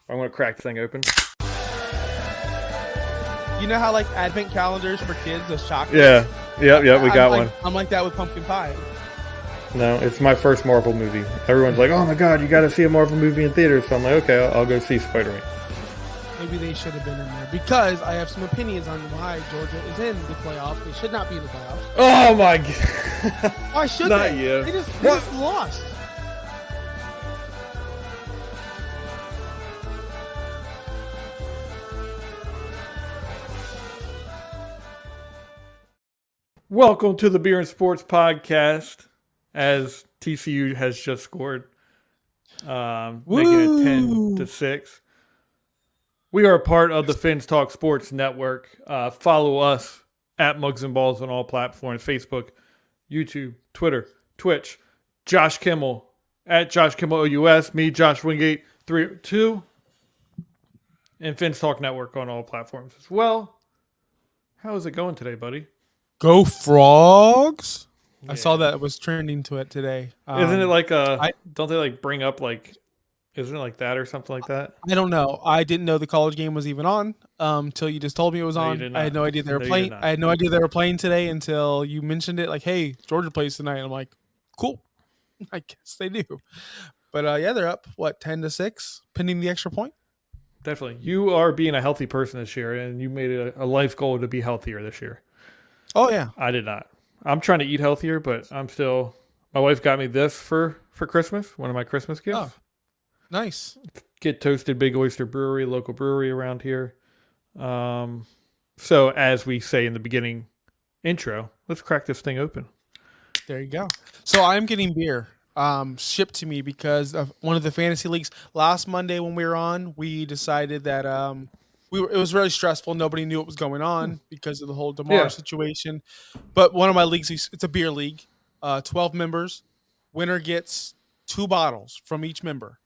I'm going to crack the thing open. You know how like advent calendars for kids, those chocolates? Yeah. Yep, we got one. I'm like that with pumpkin pie. No, it's my first Marvel movie. Everyone's like, oh my god, you got to see a Marvel movie in theaters. So I'm like, okay, I'll go see Spider-Man. Maybe they should have been in there because I have some opinions on why Georgia is in the playoffs. They should not be in the playoffs. Oh my god. Why should Not they? you. They just lost. Welcome to the Beer and Sports Podcast, as TCU has just scored, making it 10-6. We are a part of the Fins Talk Sports Network. Follow us at Mugs and Balls on all platforms: Facebook, YouTube, Twitter, Twitch. Josh Kimmel at Josh Kimmel OUS. Me, Josh Wingate 3-2, and Fins Talk Network on all platforms as well. How is it going today, buddy? Go Frogs! Yeah. I saw that it was trending to it today. Isn't it like don't they like bring up like, isn't it like that or something like that? I don't know. I didn't know the college game was even on until you just told me it was No, you on. did I had not. no idea they were No, you playing. did not. I had no idea they were playing today until you mentioned it. Like, hey, Georgia plays tonight. I'm like, cool. I guess they do. But yeah, they're up 10-6, pending the extra point. Definitely. You are being a healthy person this year, and you made it a life goal to be healthier this year. Oh yeah. I did not. I'm trying to eat healthier, but I'm still. My wife got me this for Christmas. One of my Christmas gifts. Oh, nice. Get Toasted Big Oyster Brewery, local brewery around here. So as we say in the beginning intro, let's crack this thing open. There you go. So I'm getting beer shipped to me because of one of the fantasy leagues. Last Monday when we were on, we decided that it was really stressful. Nobody knew what was going on because of the whole DeMar situation. But one of my leagues, it's a beer league, 12 members. Winner gets 2 bottles from each member.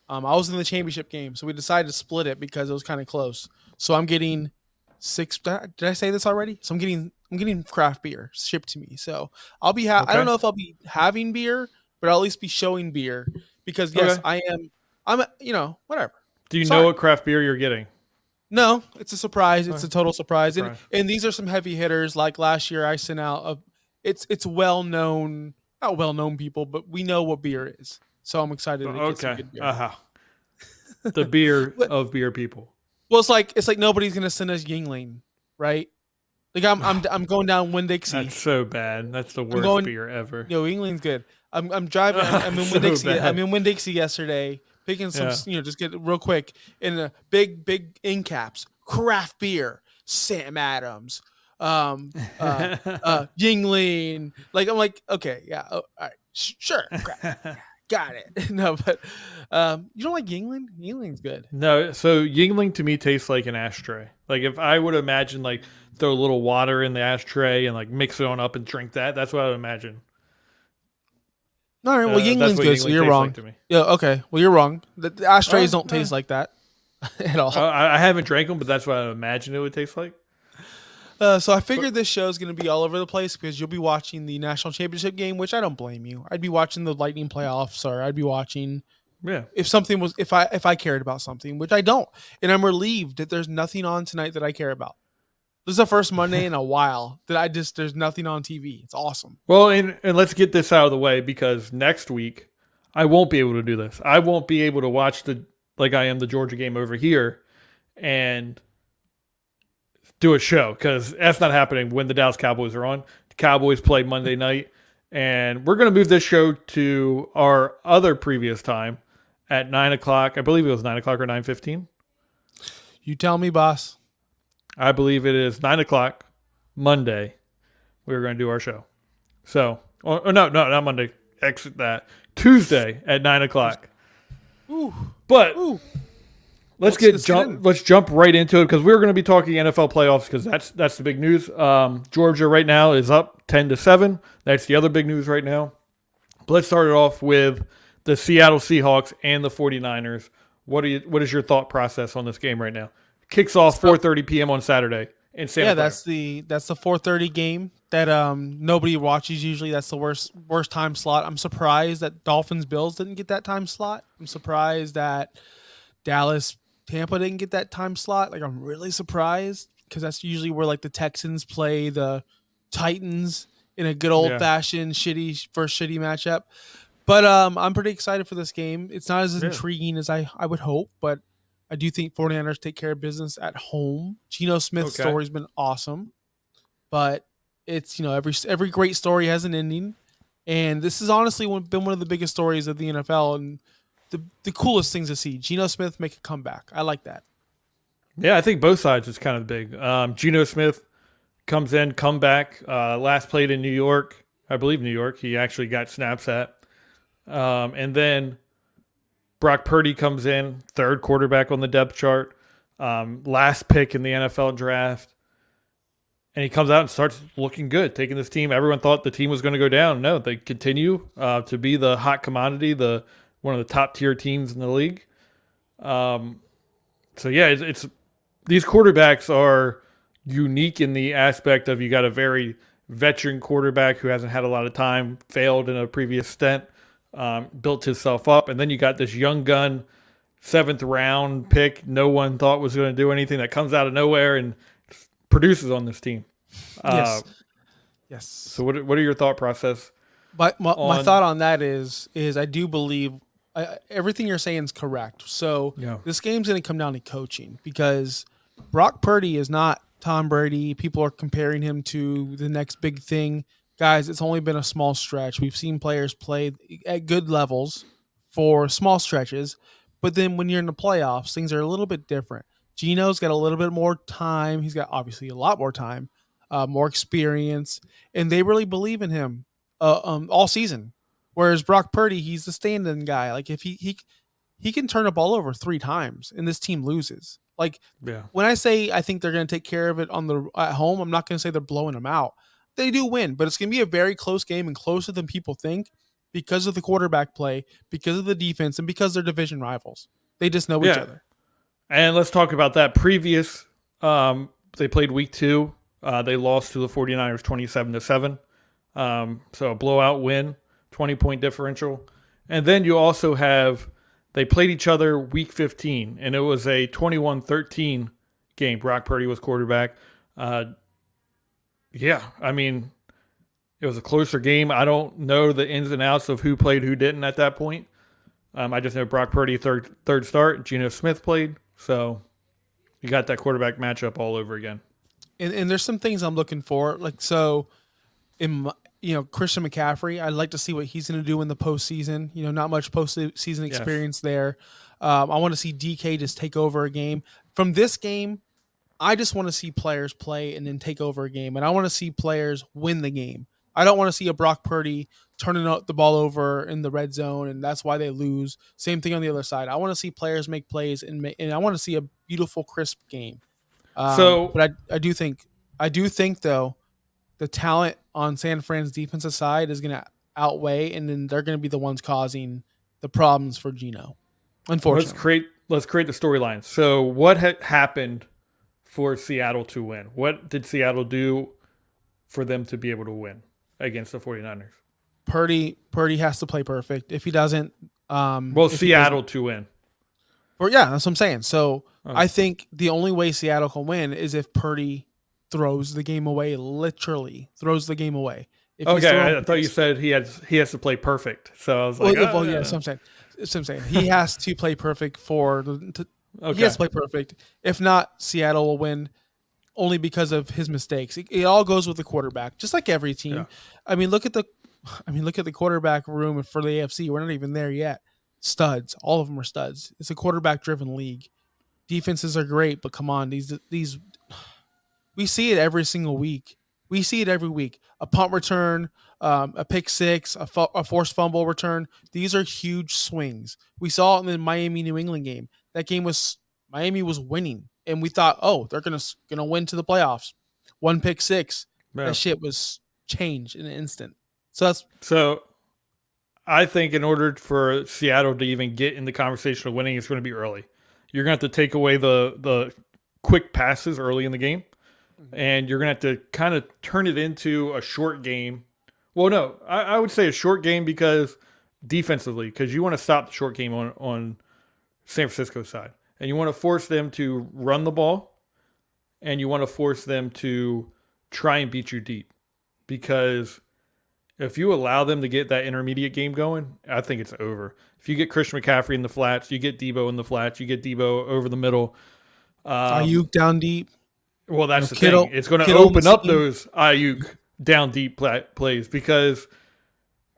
I was in the championship game, so we decided to split it because it was kind of close. So I'm getting 6. Did I say this already? So I'm getting craft beer shipped to me. So I'll be. I don't know if I'll be having beer, but I'll at least be showing beer because yes, I am. I'm. Whatever. Do you know what craft beer you're getting? No, it's a surprise. It's a total surprise. Surprise. And these are some heavy hitters. Like last year, I sent out it's well known, not well known people, but we know what beer is. So I'm excited to get some good beer. The beer of beer people. Well, it's like nobody's gonna send us Yingling, right? Like I'm going down Winn-Dixie. That's so bad. That's the worst beer ever. Yo, Yingling's good. I'm driving. I'm in Winn-Dixie. I'm in Winn-Dixie yesterday, picking some. Just get real quick in a big end caps. Craft beer, Sam Adams, Yingling. Like I'm like, okay, yeah, all right, sure, got it. No, but you don't like Yingling? Yingling's good. No, so Yingling to me tastes like an ashtray. Like if I would imagine like throw a little water in the ashtray and like mix it on up and drink that, that's what I would imagine. All right, well Yingling's good, so you're wrong. Like yeah, okay, well you're wrong. The ashtrays don't taste like that at all. I haven't drank them, but that's what I imagine it would taste like. So I figured this show is going to be all over the place because you'll be watching the national championship game, which I don't blame you. I'd be watching the Lightning playoffs, or I'd be watching if I cared about something, which I don't, and I'm relieved that there's nothing on tonight that I care about. This is the first Monday in a while that there's nothing on TV. It's awesome. Well, and let's get this out of the way because next week I won't be able to do this. I won't be able to watch the Georgia game over here and do a show because that's not happening when the Dallas Cowboys are on. The Cowboys play Monday night, and we're going to move this show to our other previous time at 9 o'clock. I believe it was 9 o'clock or 9:15. You tell me, boss. I believe it is 9 o'clock Monday. We're going to do our show. So, no, not Monday. Exit that. Tuesday at 9 o'clock. Ooh. But let's jump right into it because we're going to be talking NFL playoffs because that's the big news. Georgia right now is up 10-7. That's the other big news right now. But let's start it off with the Seattle Seahawks and the 49ers. What is your thought process on this game right now? Kicks off 4:30 p.m. on Saturday in Santa Clara. That's the 4:30 game that nobody watches usually. That's the worst time slot. I'm surprised that Dolphins Bills didn't get that time slot. I'm surprised that Dallas Tampa didn't get that time slot. Like, I'm really surprised because that's usually where like the Texans play the Titans in a good old Yeah. fashioned shitty matchup. But I'm pretty excited for this game. It's not as Yeah. intriguing as I would hope, but I do think 49ers take care of business at home. Geno Smith's Okay. story's been awesome, but it's every great story has an ending, and this has honestly been one of the biggest stories of the NFL and the coolest things to see. Geno Smith make a comeback. I like that. Yeah, I think both sides is kind of big. Geno Smith comes in, comeback. Last played in New York, I believe New York. He actually got snaps at. And then Brock Purdy comes in, third quarterback on the depth chart, last pick in the NFL draft. And he comes out and starts looking good, taking this team. Everyone thought the team was going to go down. No, they continue to be the hot commodity, one of the top tier teams in the league. So yeah, it's these quarterbacks are unique in the aspect of you got a very veteran quarterback who hasn't had a lot of time, failed in a previous stint, built himself up, and then you got this young gun, 7th round pick no one thought was going to do anything that comes out of nowhere and produces on this team. Yes. Yes. So what are your thought process? But my thought on that is I do believe everything you're saying is correct. So Yeah. this game's going to come down to coaching because Brock Purdy is not Tom Brady. People are comparing him to the next big thing. Guys, it's only been a small stretch. We've seen players play at good levels for small stretches, but then when you're in the playoffs, things are a little bit different. Geno's got a little bit more time. He's got obviously a lot more time, more experience, and they really believe in him all season. Whereas Brock Purdy, he's the stand-in guy. Like if he can turn the ball over 3 times and this team loses. Like Yeah. when I say I think they're going to take care of it at home, I'm not going to say they're blowing them out. They do win, but it's going to be a very close game and closer than people think because of the quarterback play, because of the defense, and because they're division rivals. They just know each other. And let's talk about that. They played week 2. They lost to the 49ers 27-7. So a blowout win, 20-point differential. And then you also have, they played each other week 15, and it was a 21-13 game. Brock Purdy was quarterback. Yeah, I mean, it was a closer game. I don't know the ins and outs of who played, who didn't at that point. I just know Brock Purdy, third start. Geno Smith played. So you got that quarterback matchup all over again. And there's some things I'm looking for. Like, so Christian McCaffrey, I'd like to see what he's going to do in the postseason. Not much postseason experience there. I want to see DK just take over a game. From this game, I just want to see players play and then take over a game. And I want to see players win the game. I don't want to see a Brock Purdy turning the ball over in the red zone, and that's why they lose. Same thing on the other side. I want to see players make plays, and I want to see a beautiful, crisp game. But I do think though, the talent on San Fran's defensive side is going to outweigh, and then they're going to be the ones causing the problems for Geno. Unfortunately, Let's create the storyline. So what happened for Seattle to win? What did Seattle do for them to be able to win against the 49ers? Purdy has to play perfect. If he doesn't, Seattle to win. That's what I'm saying. So I think the only way Seattle can win is if Purdy throws the game away, literally throws the game away. I thought you said he has to play perfect. So I was like, that's what I'm saying. He has to play perfect he has to play perfect. If not, Seattle will win only because of his mistakes. It all goes with the quarterback, just like every team. Yeah. I mean, look at the quarterback room for the AFC. We're not even there yet. Studs, all of them are studs. It's a quarterback-driven league. Defenses are great, but come on, these we see it every single week. We see it every week. A punt return, a pick six, a forced fumble return. These are huge swings. We saw it in the Miami-New England game. That game Miami was winning, and we thought, they're gonna win to the playoffs. One pick six. Yeah. That shit was changed in an instant. So I think in order for Seattle to even get in the conversation of winning, it's going to be early. You're going to have to take away the quick passes early in the game, and you're going to have to kind of turn it into a short game. Well, no, I would say a short game because defensively, because you want to stop the short game on San Francisco's side. And you want to force them to run the ball, and you want to force them to try and beat you deep. Because if you allow them to get that intermediate game going, I think it's over. If you get Christian McCaffrey in the flats, you get Debo in the flats, you get Debo over the middle. Ayuk down deep. Well, that's the Kittle, thing. It's going to Kittle on the open up seam. those Ayuk down deep plays because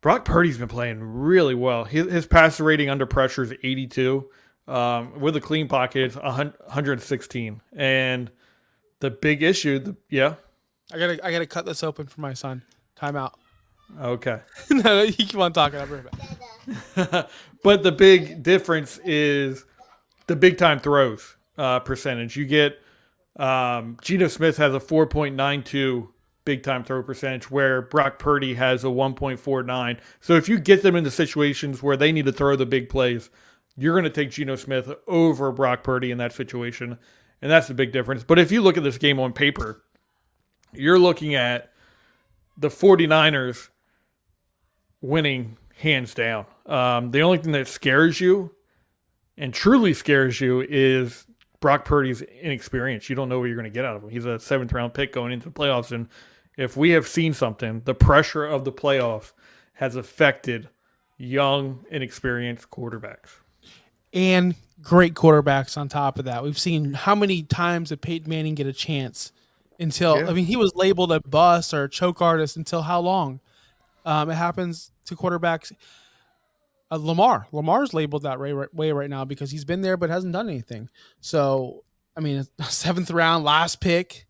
Brock Purdy's been playing really well. His passer rating under pressure is 82. With a clean pocket, it's 116. And the big issue, I gotta cut this open for my son. Timeout. Okay. No, you keep on talking. I'll be right back. But the big difference is the big time throws percentage. You get Geno Smith has a 4.92 big time throw percentage where Brock Purdy has a 1.49. So if you get them into situations where they need to throw the big plays, you're going to take Geno Smith over Brock Purdy in that situation. And that's the big difference. But if you look at this game on paper, you're looking at the 49ers winning hands down. The only thing that scares you and truly scares you is Brock Purdy's inexperience. You don't know what you're going to get out of him. He's a 7th round pick going into the playoffs. And if we have seen something, the pressure of the playoffs has affected young, inexperienced quarterbacks. And great quarterbacks on top of that. We've seen how many times did Peyton Manning get a chance until, he was labeled a bust or a choke artist until how long? It happens to quarterbacks. Lamar's labeled that way right now because he's been there but hasn't done anything. So, 7th round, last pick,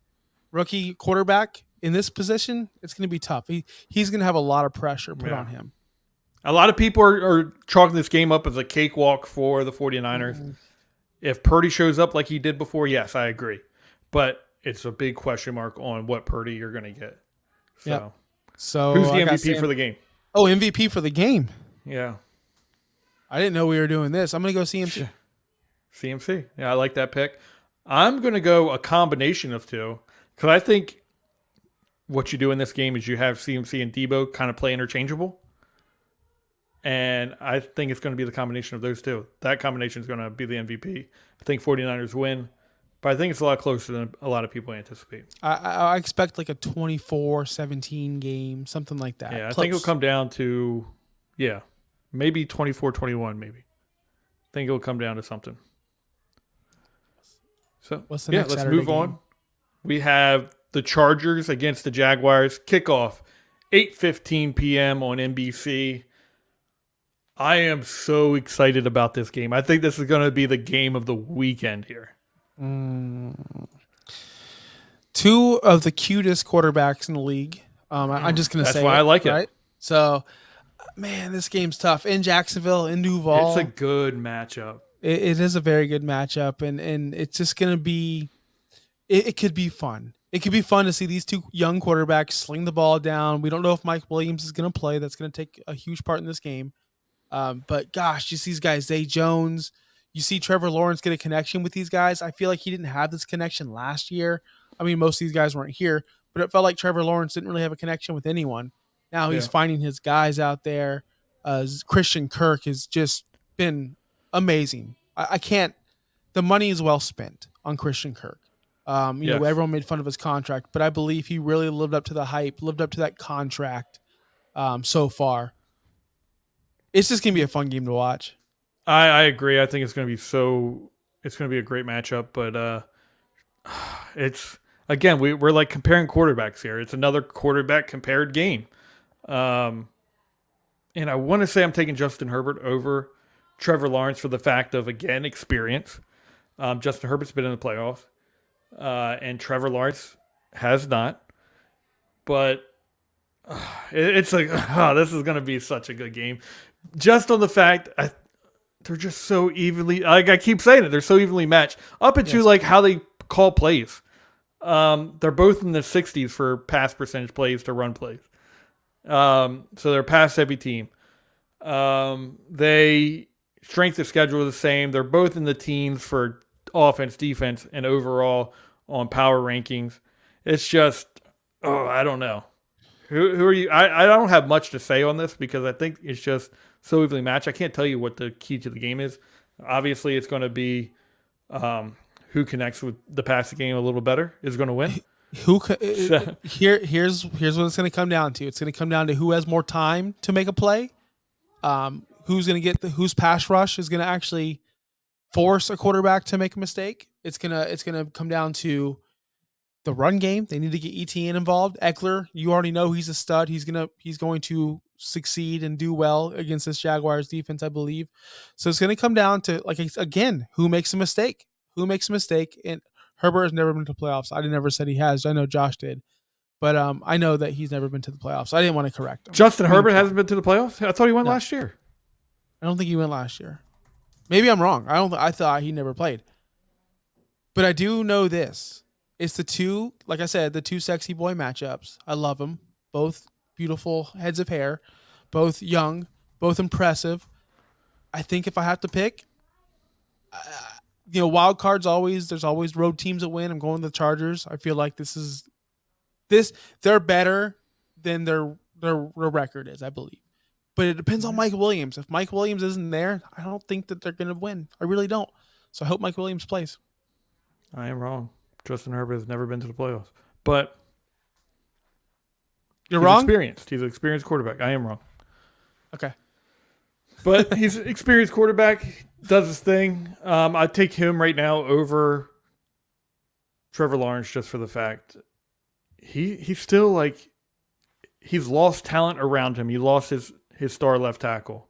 rookie quarterback in this position, it's going to be tough. He's going to have a lot of pressure put on him. A lot of people are chalking this game up as a cakewalk for the 49ers. Mm-hmm. If Purdy shows up like he did before, yes, I agree. But it's a big question mark on what Purdy you're going to get. So, yep. So who's the MVP for the game? Oh, MVP for the game. Yeah. I didn't know we were doing this. I'm going to go CMC. CMC. Yeah, I like that pick. I'm going to go a combination of two because I think what you do in this game is you have CMC and Debo kind of play interchangeable. And I think it's going to be the combination of those two. That combination is going to be the MVP. I think 49ers win, but I think it's a lot closer than a lot of people anticipate. I expect like a 24-17 game, something like that. Yeah, I think it'll come down to, maybe 24-21 maybe. I think it'll come down to something. So, what's the next let's Saturday move game? on. We have the Chargers against the Jaguars. Kickoff, 8:15 p.m. on NBC. I am so excited about this game. I think this is going to be the game of the weekend here. Two of the cutest quarterbacks in the league. I'm just going to say that's why I like it. So, man, this game's tough. In Jacksonville, in Duval. It's a good matchup. It is a very good matchup, and it's just going to be – it could be fun. It could be fun to see these two young quarterbacks sling the ball down. We don't know if Mike Williams is going to play. That's going to take a huge part in this game. But gosh, you see these guys, Zay Jones, you see Trevor Lawrence get a connection with these guys. I feel like he didn't have this connection last year. Most of these guys weren't here, but it felt like Trevor Lawrence didn't really have a connection with anyone. Now he's finding his guys out there. Christian Kirk has just been amazing. The money is well spent on Christian Kirk. Everyone made fun of his contract, but I believe he really lived up to the hype, lived up to that contract so far. It's just going to be a fun game to watch. I agree. I think it's going to be a great matchup, but it's, again, we're like comparing quarterbacks here. It's another quarterback compared game. And I want to say I'm taking Justin Herbert over Trevor Lawrence for the fact of, again, experience. Justin Herbert's been in the playoffs, and Trevor Lawrence has not. But it's like, this is going to be such a good game. Just on the fact they're just so evenly, like I keep saying it, they're so evenly matched. Up into like how they call plays. They're both in the 60s for pass percentage plays to run plays. So they're a pass-heavy team. They strength of schedule is the same. They're both in the teens for offense, defense, and overall on power rankings. It's just, I don't know. Who are you? I don't have much to say on this because I think it's just so evenly matched. I can't tell you what the key to the game is. Obviously, it's going to be who connects with the passing game a little better is going to win. So, Here's what it's going to come down to. It's going to come down to who has more time to make a play. Who's going to get whose pass rush is going to actually force a quarterback to make a mistake. It's gonna come down to the run game. They need to get ETN involved. Eckler, you already know he's a stud. He's going to succeed and do well against this Jaguars defense, I believe. So it's going to come down to, like, again, who makes a mistake? Who makes a mistake? And Herbert has never been to playoffs. I never said he has. I know Josh did, but I know that he's never been to the playoffs. I didn't want to correct him. Justin Herbert hasn't been to the playoffs? I thought he went last year. I don't think he went last year. Maybe I'm wrong. I thought he never played. But I do know this. It's the two, like I said, the two sexy boy matchups. I love them. Both beautiful heads of hair. Both young. Both impressive. I think if I have to pick, wild cards there's always road teams that win. I'm going to the Chargers. I feel like they're better than their record is, I believe. But it depends on Mike Williams. If Mike Williams isn't there, I don't think that they're going to win. I really don't. So I hope Mike Williams plays. I am wrong. Justin Herbert has never been to the playoffs. But you're wrong? Experienced. He's an experienced quarterback. I am wrong. Okay. But he's an experienced quarterback. Does his thing. I take him right now over Trevor Lawrence just for the fact he's still like he's lost talent around him. He lost his star left tackle.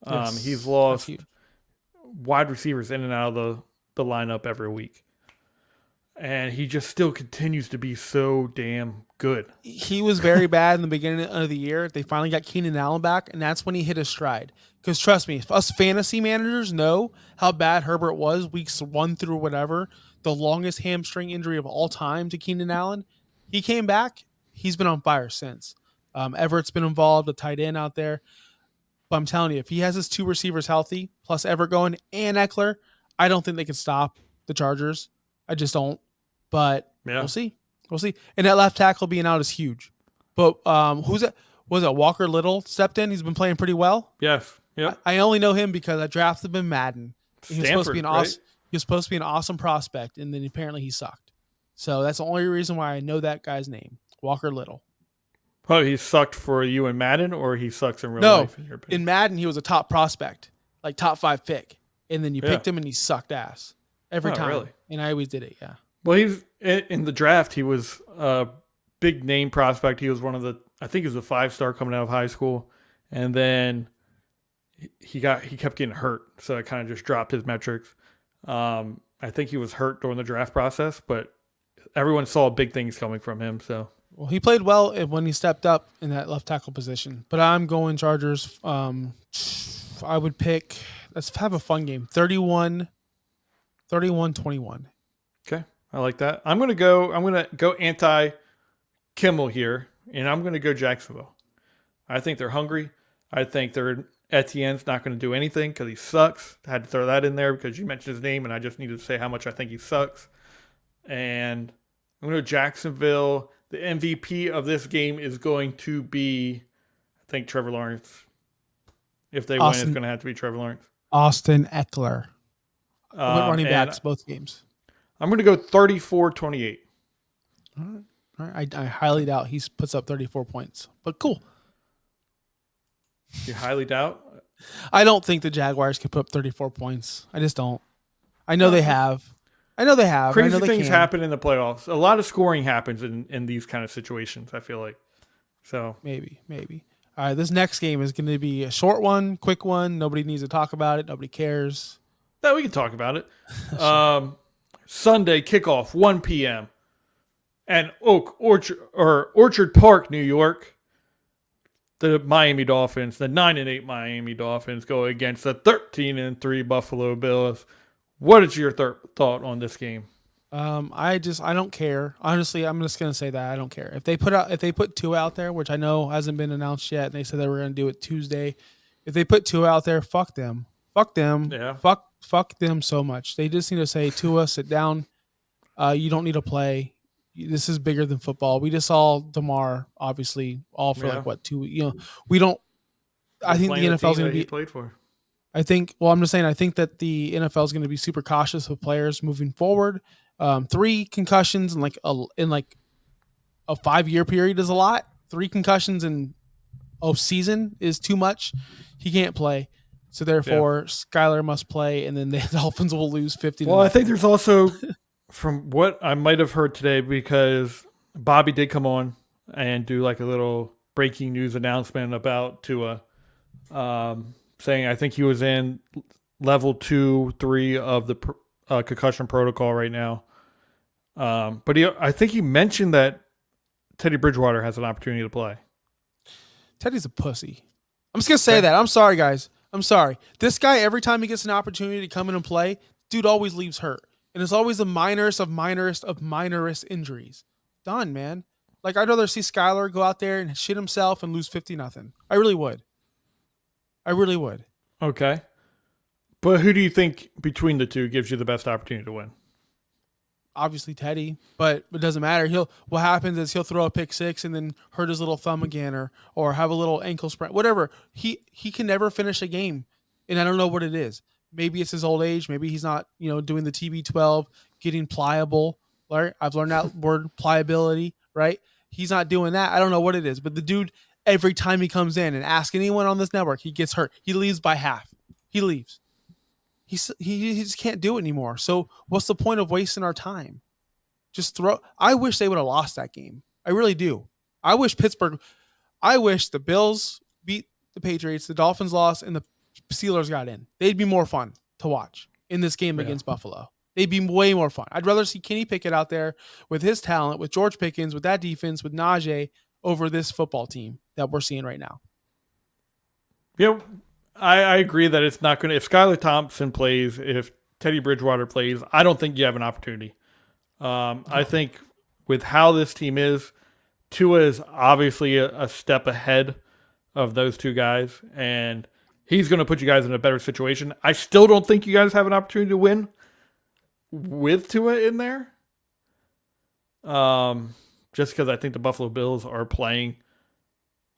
Yes, he's lost wide receivers in and out of the lineup every week. And he just still continues to be so damn good. He was very bad in the beginning of the year. They finally got Keenan Allen back, and that's when he hit his stride. Because trust me, us fantasy managers know how bad Herbert was weeks 1 through whatever, the longest hamstring injury of all time to Keenan Allen. He came back. He's been on fire since. Everett's been involved, a tight end out there. But I'm telling you, if he has his two receivers healthy, plus Everett going and Eckler, I don't think they can stop the Chargers. I just don't. But We'll see. We'll see. And that left tackle being out is huge. But who's it? Was it Walker Little stepped in? He's been playing pretty well. Yes. Yep. I only know him because I drafted him in Madden. He was supposed to be right? He was supposed to be an awesome prospect, and then apparently he sucked. So that's the only reason why I know that guy's name, Walker Little. Oh, he sucked for you in Madden, or he sucks in real life? In your opinion? In Madden, he was a top prospect, like top 5 pick, and then you picked him, and he sucked ass every time. Really? And I always did it. Yeah. Well, he's in the draft. He was a big name prospect. He was I think he was a 5-star coming out of high school, and then he kept getting hurt, so it kind of just dropped his metrics. I think he was hurt during the draft process, but everyone saw big things coming from him. So, well, he played well when he stepped up in that left tackle position. But I'm going Chargers. I would pick. Let's have a fun game. 31-21. Okay. I like that. I'm gonna go anti Kimmel here, and I'm gonna go Jacksonville. I think they're hungry. I think Etienne's not going to do anything because he sucks. I had to throw that in there because you mentioned his name, and I just needed to say how much I think he sucks. And I'm going to Jacksonville. The MVP of this game is going to be, I think, Trevor Lawrence. If they win, it's going to have to be Trevor Lawrence. Austin Eckler. Running backs both games. I'm going to go 34-28. All right. I highly doubt he puts up 34 points, but cool. You highly doubt? I don't think the Jaguars can put up 34 points. I just don't. I know they have. Crazy things happen in the playoffs. A lot of scoring happens in these kind of situations, I feel like. So maybe. All right, this next game is going to be a short one, quick one. Nobody needs to talk about it. Nobody cares. No, we can talk about it. Sunday kickoff, 1 p.m. and Orchard Park, New York. The Miami Dolphins, the 9-8 Miami Dolphins, go against the 13-3 Buffalo Bills. What is your thought on this game? I don't care. Honestly, I'm just gonna say that I don't care if they put 2 out there, which I know hasn't been announced yet, and they said they were gonna do it Tuesday. If they put 2 out there, fuck them. Yeah. Fuck them so much. They just need to say, Tua, sit down. You don't need to play. This is bigger than football. We just saw DeMar, obviously, all for 2. We don't. I think the NFL is going to be played for. I think. Well, I'm just saying. I think that the NFL is going to be super cautious with players moving forward. 3 concussions in a 5-year period is a lot. 3 concussions in a season is too much. He can't play, so Yeah. therefore Skyler must play, and then the Dolphins will lose 50 to Well, I think nothing. there's also, from what I might have heard today, because Bobby did come on and do like a little breaking news announcement about Tua, saying I think he was in level 2, 3 of the concussion protocol right now. But I think he mentioned that Teddy Bridgewater has an opportunity to play. Teddy's a pussy. I'm just gonna say Okay. that. I'm sorry, guys. I'm sorry. This guy, every time he gets an opportunity to come in and play, dude always leaves hurt, and it's always the minorest of minorest injuries. Done, man. Like I'd rather see Skyler go out there and shit himself and lose 50 nothing. I really would. I really would. Okay. But who do you think between the two gives you the best opportunity to win? Obviously Teddy, but it doesn't matter. What happens is he'll throw a pick 6 and then hurt his little thumb again, or have a little ankle sprain, whatever. He can never finish a game, and I don't know what it is. Maybe it's his old age. Maybe he's not doing the TB12, getting pliable. Right? I've learned that word, pliability. Right? He's not doing that. I don't know what it is, but the dude, every time he comes in and ask anyone on this network, he gets hurt. He leaves by half. He leaves. He just can't do it anymore. So what's the point of wasting our time? Just throw. I wish they would have lost that game. I really do. I wish the Bills beat the Patriots, the Dolphins lost, and the Steelers got in. They'd be more fun to watch in this game against Buffalo. They'd be way more fun. I'd rather see Kenny Pickett out there with his talent, with George Pickens, with that defense, with Najee, over this football team that we're seeing right now. Yeah, I agree that it's not going to. If Skylar Thompson plays, if Teddy Bridgewater plays, I don't think you have an opportunity. I think with how this team is, Tua is obviously a step ahead of those two guys, and he's going to put you guys in a better situation. I still don't think you guys have an opportunity to win with Tua in there. Just because I think the Buffalo Bills are playing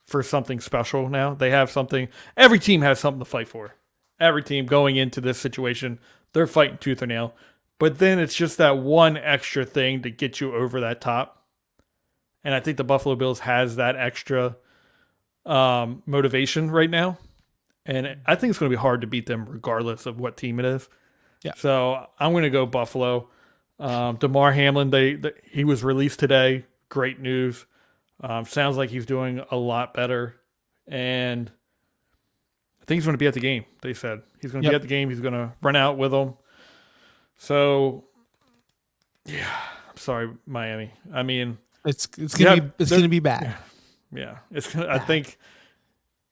for something special now. They have something. Every team has something to fight for. Every team going into this situation, they're fighting tooth and nail. But then it's just that one extra thing to get you over that top. And I think the Buffalo Bills has that extra motivation right now. And I think it's going to be hard to beat them regardless of what team it is. Yeah. So I'm going to go Buffalo. DeMar Hamlin, he was released today. Great news. Sounds like he's doing a lot better. And I think he's going to be at the game, they said. He's going to be at the game. He's going to run out with them. So, yeah, I'm sorry, Miami. I mean, it's gonna be bad. Yeah, it's gonna. I think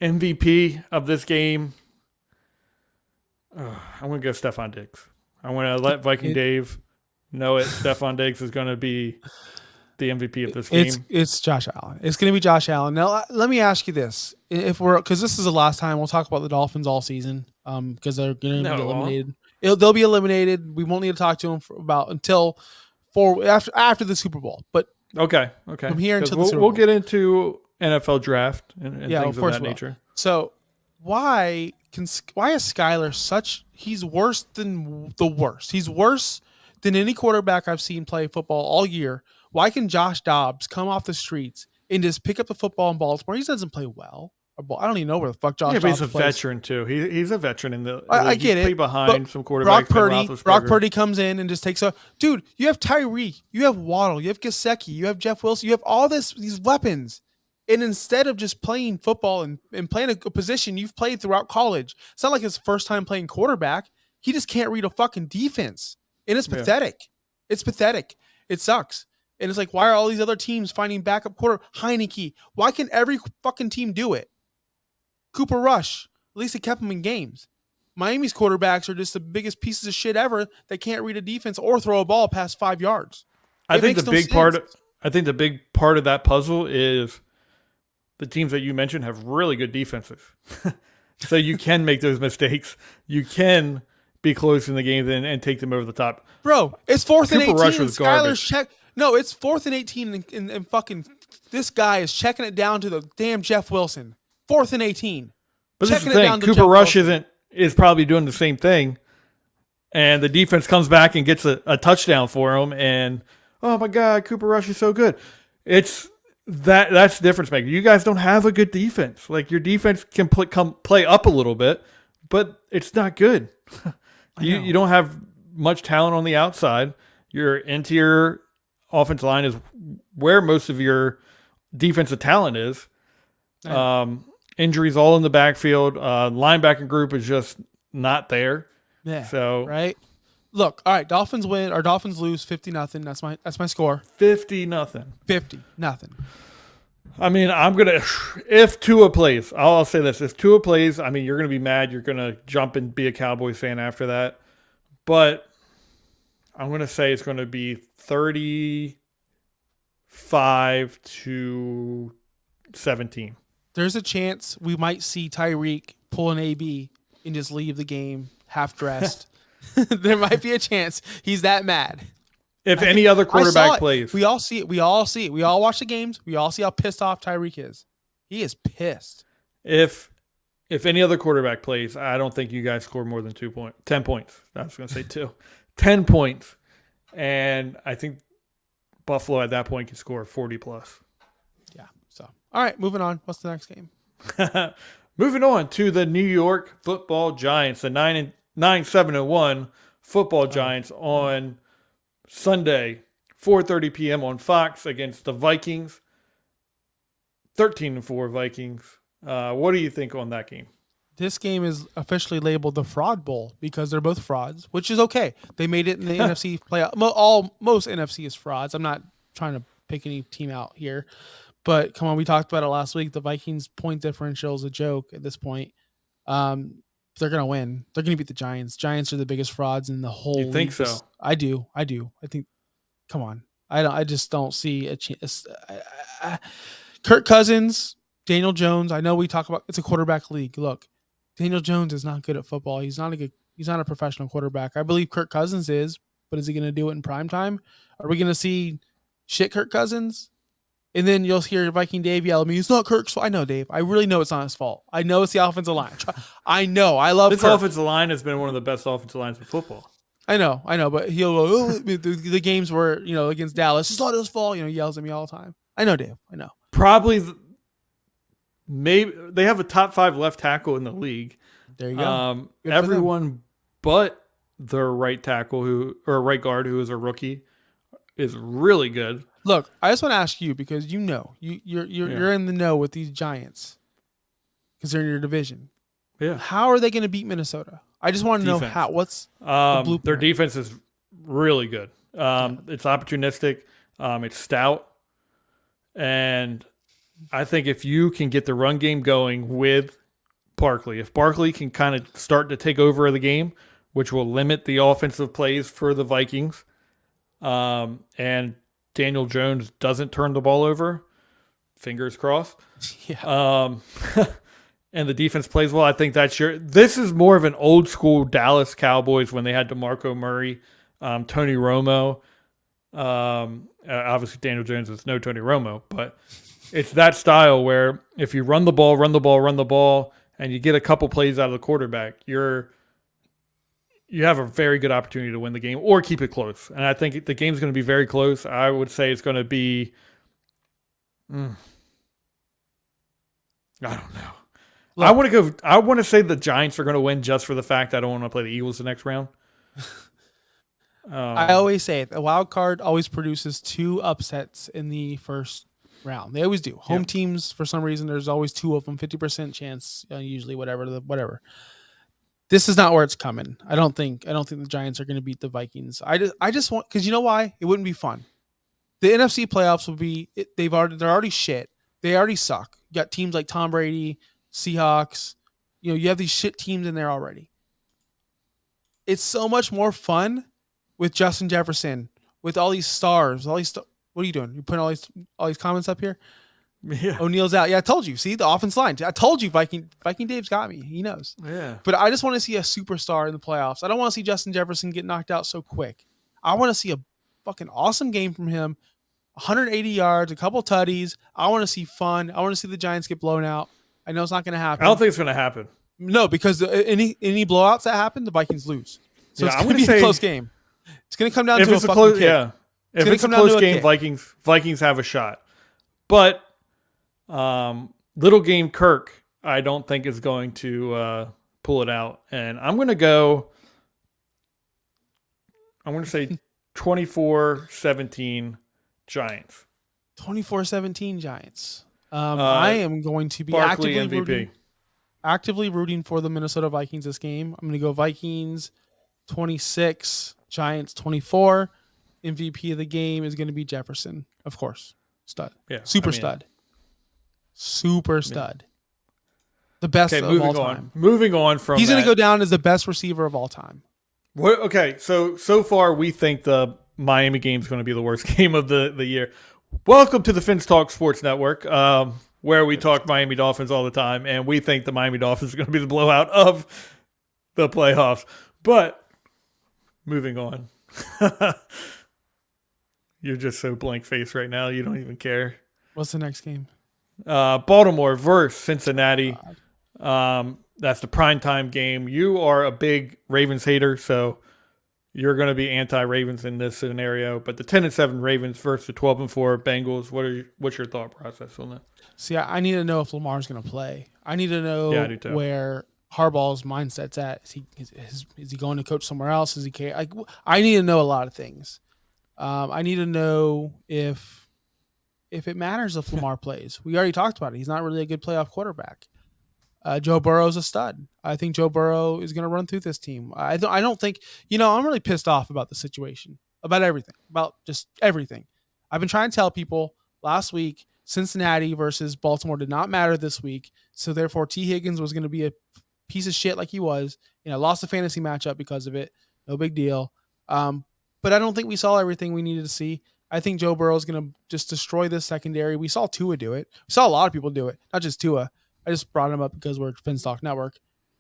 MVP of this game. I'm gonna go Stephon Diggs. I'm gonna let Viking Dave know it. Stephon Diggs is gonna be the MVP of this game. It's Josh Allen. It's gonna be Josh Allen. Now, let me ask you this: because this is the last time we'll talk about the Dolphins all season, because they're gonna be eliminated. They'll be eliminated. We won't need to talk to them until after the Super Bowl. But okay. From here until the Super Bowl. We'll get into NFL draft and things of that nature. So why is Skyler such? He's worse than the worst. He's worse than any quarterback I've seen play football all year. Why can Josh Dobbs come off the streets and just pick up the football in Baltimore? He doesn't play well. I don't even know where the fuck Josh Dobbs plays. He's a veteran too. He's a veteran in the. I get it. Play behind some quarterbacks. Brock Purdy comes in and just takes a dude. You have Tyreek, you have Waddle, you have Gesicki, you have Jeff Wilson, you have all these weapons, and instead of just playing football and playing a position you've played throughout college, it's not like his first time playing quarterback. He just can't read a fucking defense, and it's pathetic. It's pathetic. It sucks. And it's like, why are all these other teams finding backup quarter? Heineke. Why can every fucking team do it? Cooper Rush. At least they kept him in games. Miami's quarterbacks are just the biggest pieces of shit ever that can't read a defense or throw a ball past 5 yards. I think the big part of that puzzle is the teams that you mentioned have really good defenses. So you can make those mistakes. You can be close in the game and take them over the top. Bro, it's 4th and 18. Rush was garbage. No, it's 4th and 18 and fucking this guy is checking it down to the damn Jeff Wilson. 4th and 18. But this is the thing. Cooper Rush isn't is probably doing the same thing. And the defense comes back and gets a touchdown for him. And, oh, my God, Cooper Rush is so good. That's the difference maker. You guys don't have a good defense. Like, your defense can play up a little bit, but it's not good. You don't have much talent on the outside. Your interior offensive line is where most of your defensive talent is. Injuries all in the backfield. Linebacker group is just not there. Yeah. So right. Look, all right. Dolphins win or Dolphins lose 50-0. That's my score. 50-0. 50-0. I mean, if Tua plays, I'll say this: if Tua plays, I mean, you're gonna be mad. You're gonna jump and be a Cowboys fan after that. But I'm gonna say it's gonna be 35-17. There's a chance we might see Tyreek pull an AB and just leave the game half dressed. There might be a chance he's that mad. If any other quarterback plays. We all see it. We all watch the games. We all see how pissed off Tyreek is. He is pissed. If any other quarterback plays, I don't think you guys score more than 10 points. I was going to say 2. 10 points. And I think Buffalo at that point can score 40 plus. Yeah. So, all right, moving on. What's the next game? Moving on to the New York Football Giants, the 9-7-1 Football Giants on Sunday, 4:30 p.m. on Fox against the Vikings. 13-4 Vikings. What do you think on that game? This game is officially labeled the Fraud Bowl because they're both frauds, which is okay. They made it in the NFC playoff. Most NFC is frauds. I'm not trying to pick any team out here, but come on, we talked about it last week. The Vikings point differential is a joke at this point. They're gonna win. They're gonna beat the Giants. Giants are the biggest frauds in the whole. You think league. so? I do. I think. Come on. I just don't see a chance. Kirk Cousins, Daniel Jones. I know we talk about it's a quarterback league. Look, Daniel Jones is not good at football. He's not a professional quarterback. I believe Kirk Cousins is, but is he going to do it in prime time? Are we going to see shit Kirk Cousins? And then you'll hear Viking Dave yell at me, it's not Kirk's fault. I know, Dave. I really know it's not his fault. I know it's the offensive line. I know. I love this Kirk. Offensive line has been one of the best offensive lines in football. I know, but he'll go, oh, the games were, against Dallas, it's not his fault. He yells at me all the time. I know, Dave. I know. Probably, maybe they have a top 5 left tackle in the league. There you go. Everyone but their right tackle right guard, who is a rookie, is really good. Look, I just want to ask you because you're in the know with these Giants because they're in your division. Yeah. How are they going to beat Minnesota? I just want to know how. What's the blueprint? Their defense is really good. It's opportunistic. It's stout, and I think if you can get the run game going with Barkley, if Barkley can kind of start to take over the game, which will limit the offensive plays for the Vikings, and Daniel Jones doesn't turn the ball over, fingers crossed. Yeah. And the defense plays well. I think this is more of an old school Dallas Cowboys when they had DeMarco Murray, Tony Romo. Obviously Daniel Jones is no Tony Romo, but it's that style where if you run the ball, and you get a couple plays out of the quarterback, you have a very good opportunity to win the game or keep it close. And I think the game's going to be very close. I would say it's going to be, I don't know. Look, I want to say the Giants are going to win just for the fact I don't want to play the Eagles the next round. I always say it. A wild card always produces 2 upsets in the first round. They always do. Home teams, for some reason, there's always 2 of them, 50% chance, usually whatever. This is not where it's coming. I don't think the Giants are going to beat the Vikings. I just want, because you know why? It wouldn't be fun. The NFC playoffs will be. They're already shit. They already suck. You got teams like Tom Brady, Seahawks. You have these shit teams in there already. It's so much more fun with Justin Jefferson, with all these stars, what are you doing? You putting all these comments up here? Yeah. O'Neal's out. Yeah, I told you. See the offense line. I told you Viking Dave's got me. He knows. Yeah. But I just want to see a superstar in the playoffs. I don't want to see Justin Jefferson get knocked out so quick. I want to see a fucking awesome game from him. 180 yards, a couple tutties. I want to see fun. I want to see the Giants get blown out. I know it's not going to happen. I don't think it's going to happen. No, because any blowouts that happen, the Vikings lose. So Yeah, it's I'm going going to to be a say close game. It's going to come down if to a it's a fucking close, kick. yeah, It's if going to it's a come down close to a game, kick. Vikings have a shot. But little game Kirk, I don't think is going to pull it out, and I'm going to go. I'm going to say 24-17 Giants. 24-17 Giants. I Uh, am going to be Barkley MVP. actively rooting for the Minnesota Vikings this game. I'm going to go Vikings 26, Giants 24. MVP of the game is going to be Jefferson, of course. Stud. Yeah, Super stud. Super stud. The best of all time. Moving on from He's going to go down as the best receiver of all time. Okay, so far we think the Miami game is going to be the worst game of the year. Welcome to the Fins Talk Sports Network, where we talk Miami Dolphins all the time, and we think the Miami Dolphins are going to be the blowout of the playoffs. But moving on. You're just so blank faced right now. You don't even care. What's the next game? Baltimore versus Cincinnati. That's the primetime game. You are a big Ravens hater, so you're going to be anti-Ravens in this scenario. But the 10-7 Ravens versus the 12-4 Bengals. What's your thought process on that? See, I need to know if Lamar's going to play. I need to know where Harbaugh's mindset's at. Is he going to coach somewhere else? Is he care? I need to know a lot of things. I need to know if it matters if Lamar plays. We already talked about it. He's not really a good playoff quarterback. Joe Burrow's a stud. I think Joe Burrow is going to run through this team. I don't think, I'm really pissed off about the situation, about everything, about just everything. I've been trying to tell people last week, Cincinnati versus Baltimore did not matter this week. So therefore T. Higgins was going to be a piece of shit like he was. Lost a fantasy matchup because of it. No big deal. But I don't think we saw everything we needed to see. I think Joe Burrow is going to just destroy this secondary. We saw Tua do it. We saw a lot of people do it, not just Tua. I just brought him up because we're Finstock Network.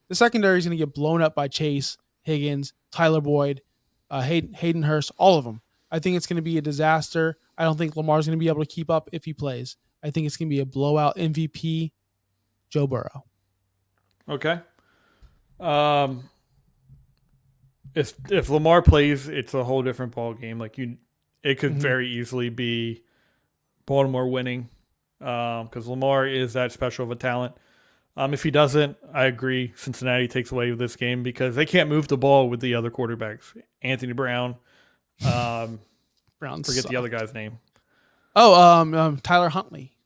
The secondary is going to get blown up by Chase, Higgins, Tyler Boyd, Hayden Hurst, all of them. I think it's going to be a disaster. I don't think Lamar's going to be able to keep up if he plays. I think it's going to be a blowout MVP, Joe Burrow. Okay. If Lamar plays, it's a whole different ball game. It could very easily be Baltimore winning. Because Lamar is that special of a talent. If he doesn't, I agree. Cincinnati takes away this game because they can't move the ball with the other quarterbacks. Anthony Brown. Brown. Forget the other guy's name. Tyler Huntley.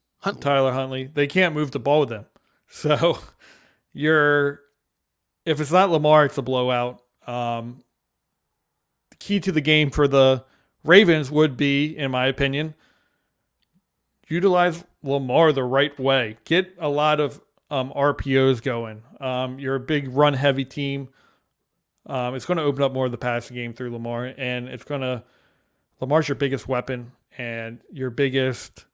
Tyler Huntley. They can't move the ball with them. So if it's not Lamar, it's a blowout. The key to the game for the Ravens would be, in my opinion, utilize Lamar the right way. Get a lot of RPOs going. You're a big run-heavy team. It's going to open up more of the passing game through Lamar, and Lamar's your biggest weapon and your biggest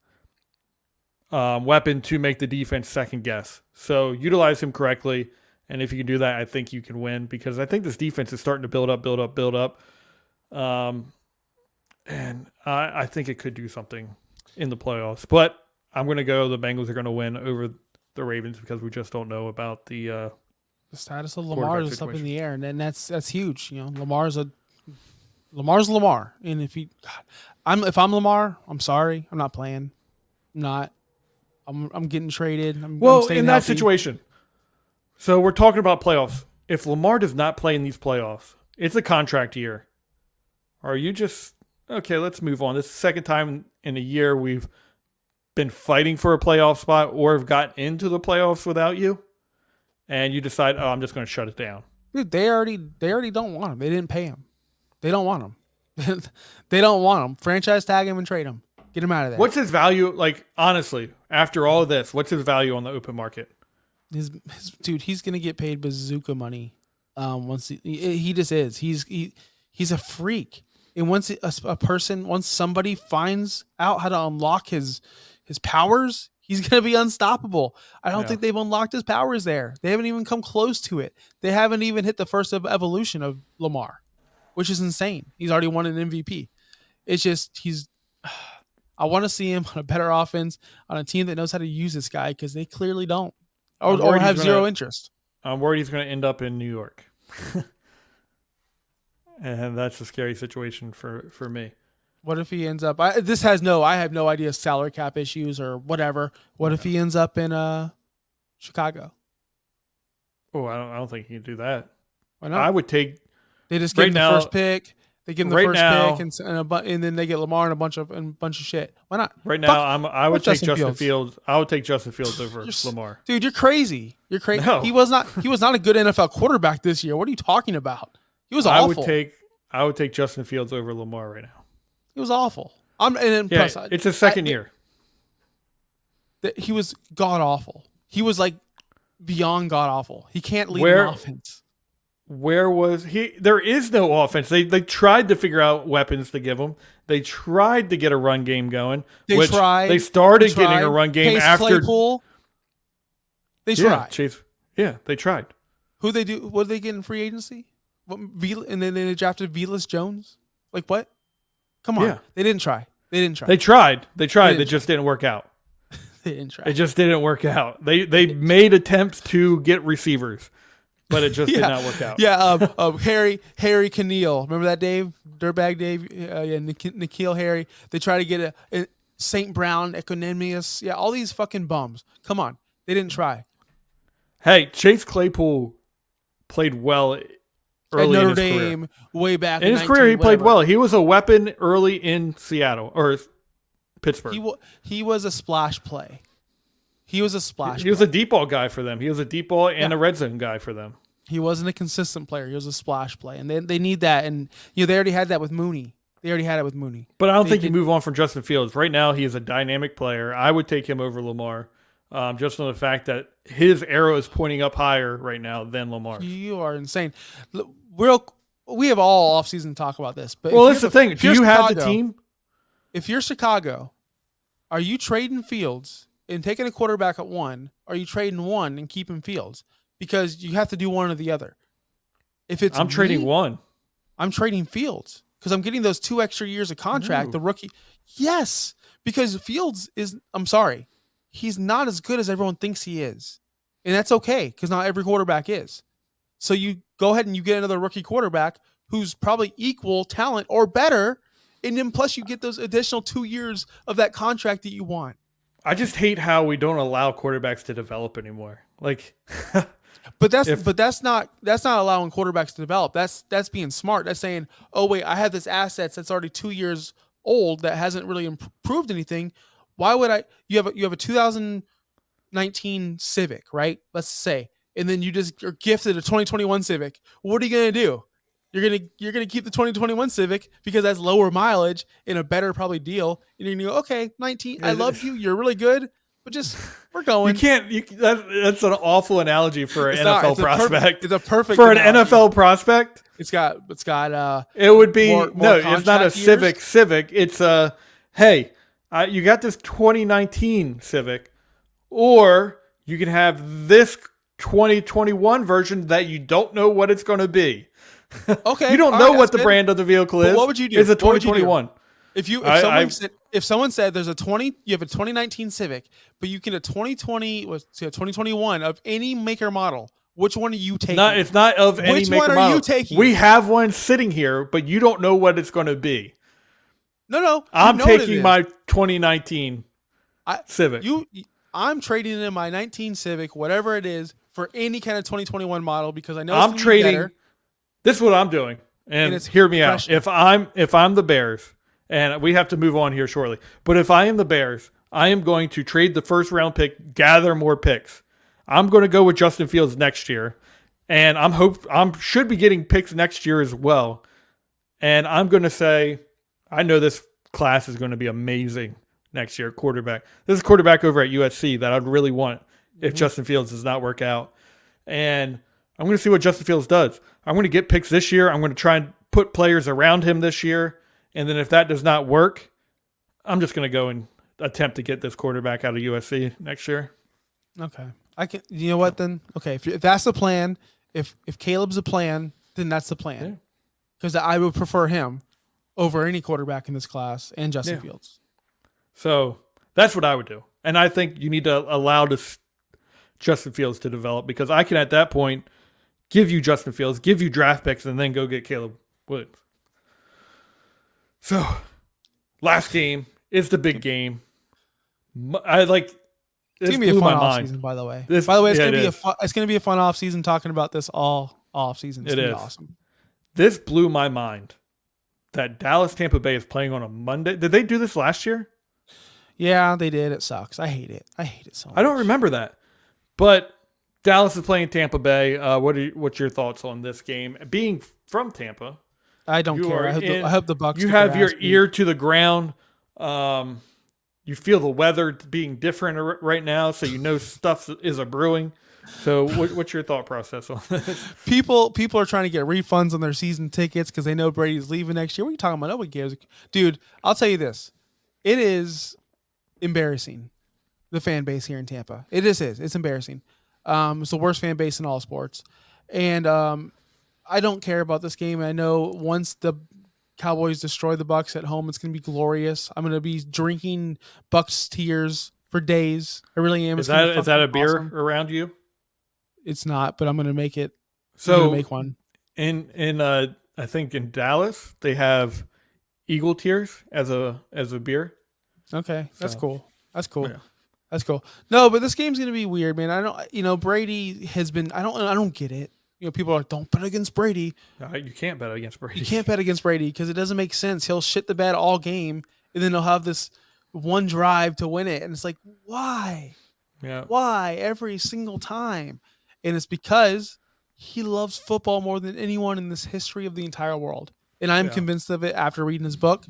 weapon to make the defense second guess. So utilize him correctly, and if you can do that, I think you can win because I think this defense is starting to build up. And I think it could do something in the playoffs. But I'm going to go the Bengals are going to win over the Ravens because we just don't know about the status of Lamar is up in the air, and then that's huge. Lamar's Lamar, and if I'm Lamar, I'm sorry, I'm not playing. I'm not. I'm getting traded. I'm in that situation. So we're talking about playoffs. If Lamar does not play in these playoffs, it's a contract year. Are you just okay? Let's move on. This is the second time in a year we've been fighting for a playoff spot or have got into the playoffs without you, and you decide, I'm just going to shut it down. Dude, they already don't want him. They didn't pay him. They don't want him. They don't want him. Franchise tag him and trade him. Get him out of there. What's his value? Honestly, after all of this, what's his value on the open market? Dude, he's going to get paid bazooka money. Once he just is. He's a freak. And once somebody finds out how to unlock his powers, he's going to be unstoppable. I don't think they've unlocked his powers there. They haven't even come close to it. They haven't even hit the first evolution of Lamar, which is insane. He's already won an MVP. It's just I want to see him on a better offense on a team that knows how to use this guy because they clearly don't or have zero interest. I'm worried he's going to end up in New York. And that's a scary situation for me. What if he ends up? I have no idea salary cap issues or whatever. What if he ends up in Chicago? Oh, I don't think he can do that. Why not? I would take. They just give him the first pick. They give him the right first now, pick and then they get Lamar and a bunch of shit. Why not? Right now, I would take Justin Fields. I would take Justin Fields over Lamar. Dude, you're crazy. You're crazy. No. He was not a good NFL quarterback this year. What are you talking about? He was awful. I would take Justin Fields over Lamar right now. He was awful. It's his second year. He was god awful. He was like beyond god awful. He can't lead an offense. Where was he? There is no offense. They tried to figure out weapons to give him. They tried to get a run game going. They started getting a run game after Claypool. They tried. They tried. Who they do? What did they get in free agency? And then they drafted Velus Jones. Like what? Come on. Yeah. They didn't try. They tried. It just didn't work out. They didn't try. It just didn't work out. They made attempts to get receivers. But it just did not work out. Yeah, Harry Keneal. Remember that, Dave? Dirtbag Dave? N'Keal Harry. They try to get a St. Brown, Equanimous. Yeah, all these fucking bums. Come on. They didn't try. Hey, Chase Claypool played well early in his career. Way back in his career, he played well. He was a weapon early in Seattle or Pittsburgh. He was a splash play. He was a deep ball guy for them. He was a deep ball and a red zone guy for them. He wasn't a consistent player. He was a splash play, and they need that. And they already had that with Mooney. But I don't think you move on from Justin Fields right now. He is a dynamic player. I would take him over Lamar, just on the fact that his arrow is pointing up higher right now than Lamar. You are insane. We have all offseason to talk about this. But that's the thing. Do you have the team? If you're Chicago, are you trading Fields and taking a quarterback at 1, are you trading 1 and keeping Fields? Because you have to do one or the other. I'm trading 1. I'm trading Fields because I'm getting those 2 extra years of contract. The rookie. Yes, because Fields I'm sorry. He's not as good as everyone thinks he is. And that's okay because not every quarterback is. So you go ahead and you get another rookie quarterback who's probably equal talent or better. And then plus you get those additional 2 years of that contract that you want. I just hate how we don't allow quarterbacks to develop anymore. Like, but that's not allowing quarterbacks to develop. That's being smart. That's saying, oh wait, I have this asset that's already 2 years old that hasn't really improved anything. Why would I? You have a 2019 Civic, right? Let's say, and then you're gifted a 2021 Civic. What are you gonna do? You're gonna keep the 2021 Civic because that's lower mileage and a better probably deal. And you're gonna go, okay, 19. I love you. You're really good, but we're going. That's an awful analogy for an NFL prospect. It's a perfect for an analogy. NFL prospect. It's got. It would be more it's not a years. Civic. It's a hey, you got this 2019 Civic, or you can have this 2021 version that you don't know what it's going to be. Okay, you don't know what the brand of the vehicle is. But what would you do? It's a 2021. If someone said there's you have a 2019 Civic, but you get a 2021 of any make or model, which one are you taking? It's not of any which make one or are model. you taking? We have one sitting here, but you don't know what it's going to be. No. I'm taking my 2019 Civic. I'm trading in my 19 Civic, whatever it is, for any kind of 2021 model because I know I'm trading. Better. This is what I'm doing, and hear me out. If I'm the Bears, and we have to move on here shortly, but if I am the Bears, I am going to trade the first round pick, gather more picks. I'm going to go with Justin Fields next year, and I'm should be getting picks next year as well. And I'm going to say, I know this class is going to be amazing next year. Quarterback. This is quarterback over at USC that I'd really want if Justin Fields does not work out, and I'm going to see what Justin Fields does. I'm going to get picks this year. I'm going to try and put players around him this year. And then if that does not work, I'm just going to go and attempt to get this quarterback out of USC next year. Okay. You know what then? Okay. If that's the plan, if Caleb's the plan, then that's the plan. Because I would prefer him over any quarterback in this class and Justin Fields. So that's what I would do. And I think you need to allow Justin Fields to develop, because I can at that point give you Justin Fields, give you draft picks, and then go get Caleb Williams. So, last game is the big game. It's gonna be a fun off season, by the way. It's gonna be a fun off season talking about this all off season. It's gonna be awesome. This blew my mind that Dallas Tampa Bay is playing on a Monday. Did they do this last year? Yeah, they did. It sucks. I hate it. I hate it so much. I don't remember that. But Dallas is playing Tampa Bay. What's your thoughts on this game? Being from Tampa, I don't care. I hope the Bucs. You have your ear to the ground. You feel the weather being different right now, so you know stuff is a brewing. So what's your thought process on this? People are trying to get refunds on their season tickets because they know Brady's leaving next year. What are you talking about? Nobody cares. Dude, I'll tell you this. It is embarrassing, the fan base here in Tampa. It just is. It's embarrassing. It's the worst fan base in all sports. And I don't care about this game. I know once the Cowboys destroy the Bucs at home, it's going to be glorious. I'm going to be drinking Bucs tears for days. I really am. Is that a beer around you? It's not, but I'm going to make it. So I'm going to make one. In I think in Dallas they have Eagle Tears as a beer. Okay, that's cool. That's cool. Yeah. That's cool. No, but this game's going to be weird, man. I don't. Brady has been. I don't get it. People are like, don't bet against Brady. No, you can't bet against Brady. You can't bet against Brady because it doesn't make sense. He'll shit the bed all game, and then he'll have this one drive to win it. And it's like, why? Yeah. Why every single time? And it's because he loves football more than anyone in this history of the entire world. And I'm convinced of it after reading his book,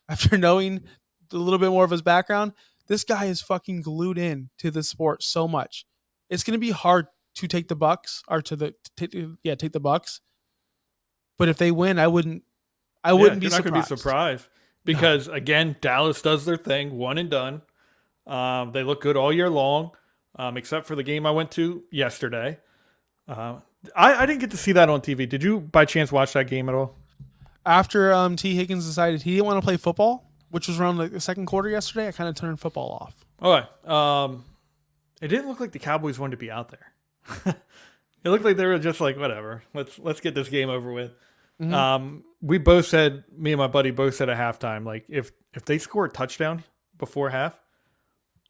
after knowing a little bit more of his background. This guy is fucking glued in to the sport so much. It's going to be hard to take the Bucs or take the Bucs. But if they win, I wouldn't be surprised. You're not going to be surprised because again, Dallas does their thing, one and done. They look good all year long, except for the game I went to yesterday. I didn't get to see that on TV. Did you by chance watch that game at all? After T. Higgins decided he didn't want to play football, which was around the second quarter yesterday, I kind of turned football off. Okay. It didn't look like the Cowboys wanted to be out there. It looked like they were just like, whatever, let's get this game over with. Mm-hmm. We both said, me and my buddy both said at halftime, like if they score a touchdown before half,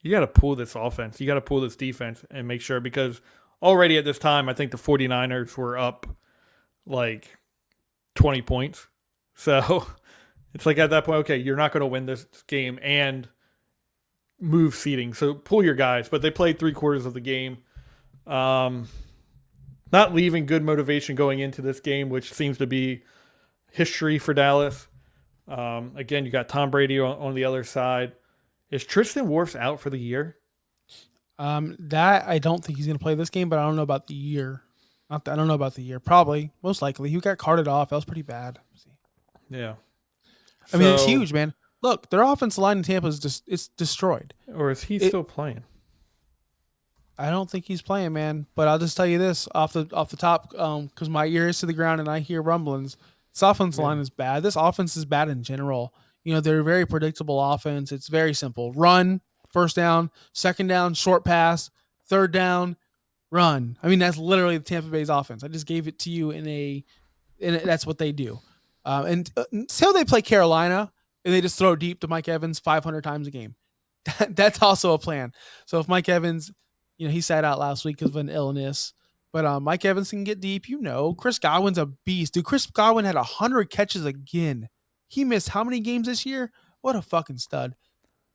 you got to pull this offense. You got to pull this defense and make sure, because already at this time, I think the 49ers were up like 20 points. So it's like at that point, okay, you're not going to win this game and move seating. So pull your guys. But they played 3/4 of the game. Not leaving good motivation going into this game, which seems to be history for Dallas. Again, you got Tom Brady on the other side. Is Tristan Wirfs out for the year? That I don't think he's going to play this game, but I don't know about the year. I don't know about the year. Probably, most likely. He got carted off. That was pretty bad. Yeah. I mean, it's huge, man. Look, their offensive line in Tampa is it's destroyed. Or is he still playing? I don't think he's playing, man. But I'll just tell you this off the top, because my ear is to the ground and I hear rumblings. This offensive line is bad. This offense is bad in general. They're a very predictable offense. It's very simple: run, first down, second down, short pass, third down, run. I mean, that's literally the Tampa Bay's offense. I just gave it to you and that's what they do. Until they play Carolina and they just throw deep to Mike Evans 500 times a game. That's also a plan. So if Mike Evans, he sat out last week because of an illness, but Mike Evans can get deep. Chris Godwin's a beast. Dude, Chris Godwin had 100 catches again. He missed how many games this year? What a fucking stud.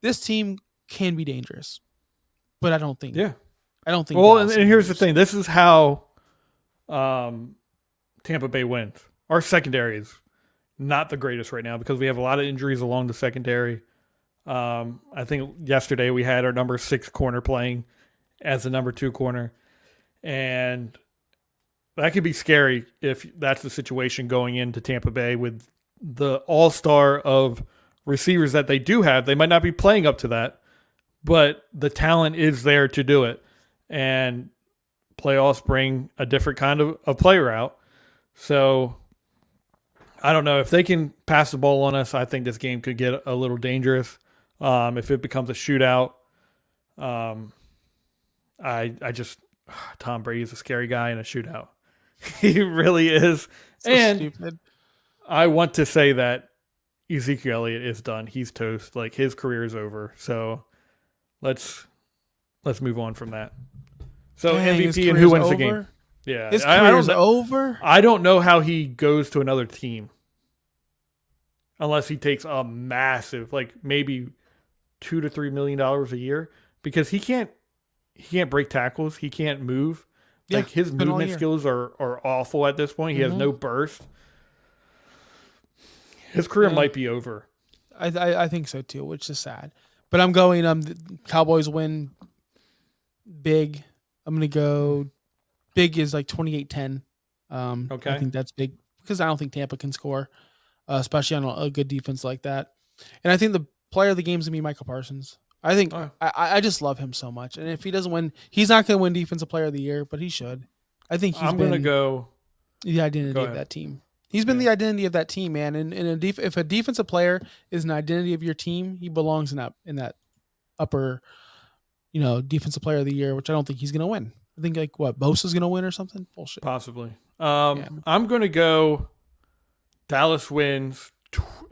This team can be dangerous, but I don't think. Yeah. I don't think. Well, and here's the thing. This is how Tampa Bay wins. Our secondary is not the greatest right now because we have a lot of injuries along the secondary. I think yesterday we had our number 6 corner playing as the number 2 corner. And that could be scary if that's the situation going into Tampa Bay with the all-star of receivers that they do have. They might not be playing up to that, but the talent is there to do it. And playoffs bring a different kind of player out. So I don't know. If they can pass the ball on us, I think this game could get a little dangerous. If it becomes a shootout, I Tom Brady is a scary guy in a shootout. He really is. So and stupid. I want to say that Ezekiel Elliott is done. He's toast. Like his career is over. So let's move on from that. So Dang, his MVP and who wins career's the game? over? Yeah, His I don't career's know. over. I don't know how he goes to another team unless he takes a massive, like maybe $2 to $3 million a year, because he can't break tackles. He can't move. Yeah, Like his been all movement year. skills are awful at this point. He has Mhm. no burst. His career Yeah. might be over. I think so too, which is sad. But I'm going. The Cowboys win big. I'm gonna go. Big is like 28-10. Okay. I think that's big because I don't think Tampa can score, especially on a good defense like that. And I think the player of the game is gonna be Michael Parsons. I think Oh. I just love him so much. And if he doesn't win, he's not gonna win Defensive Player of the Year, but he should. I think he's I'm going to been go. the identity Go of ahead. that team. He's been the identity of that team, man. And if a defensive player is an identity of your team, he belongs in that upper, defensive player of the year, which I don't think he's going to win. I think like what Bosa's going to win or something. Bullshit. Possibly. I'm going to go Dallas wins.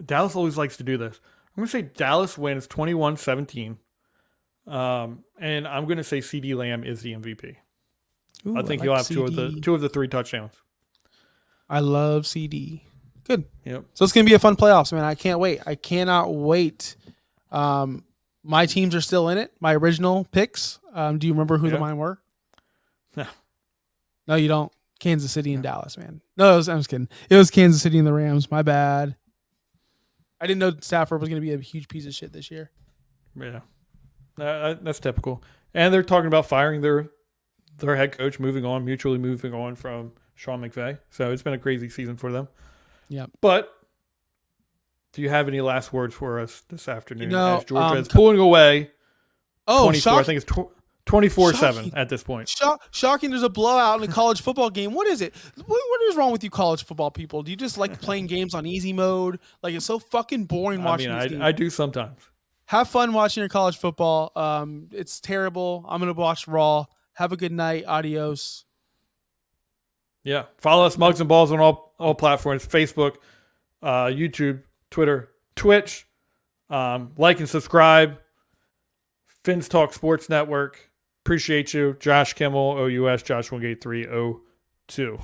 Dallas always likes to do this. I'm going to say Dallas wins 21-17. And I'm going to say CD Lamb is the MVP. Ooh, I think like he'll have CD. two of the 3 touchdowns. I love CD. Good. Yep. So it's going to be a fun playoffs, man. I can't wait. I cannot wait. My teams are still in it. My original picks. Do you remember who the mine were? No. No, you don't. Kansas City and Dallas, man. No, I'm just kidding. It was Kansas City and the Rams. My bad. I didn't know Stafford was going to be a huge piece of shit this year. Yeah. That's typical. And they're talking about firing their head coach, mutually moving on from Sean McVay. So it's been a crazy season for them. Yeah. But do you have any last words for us this afternoon? As Georgia is pulling away. Oh, 24. I think it's 24-7 at this point. Shocking. There's a blowout in a college football game. What is it? What is wrong with you college football people? Do you just like playing games on easy mode? Like it's so fucking boring watching these games. I do sometimes. Have fun watching your college football. It's terrible. I'm going to watch Raw. Have a good night. Adios. Yeah. Follow us, Mugs and Balls, on all platforms: Facebook, YouTube, Twitter, Twitch. Like and subscribe. Fins Talk Sports Network. Appreciate you. Josh Kimmel, OUS, Josh Wingate 302.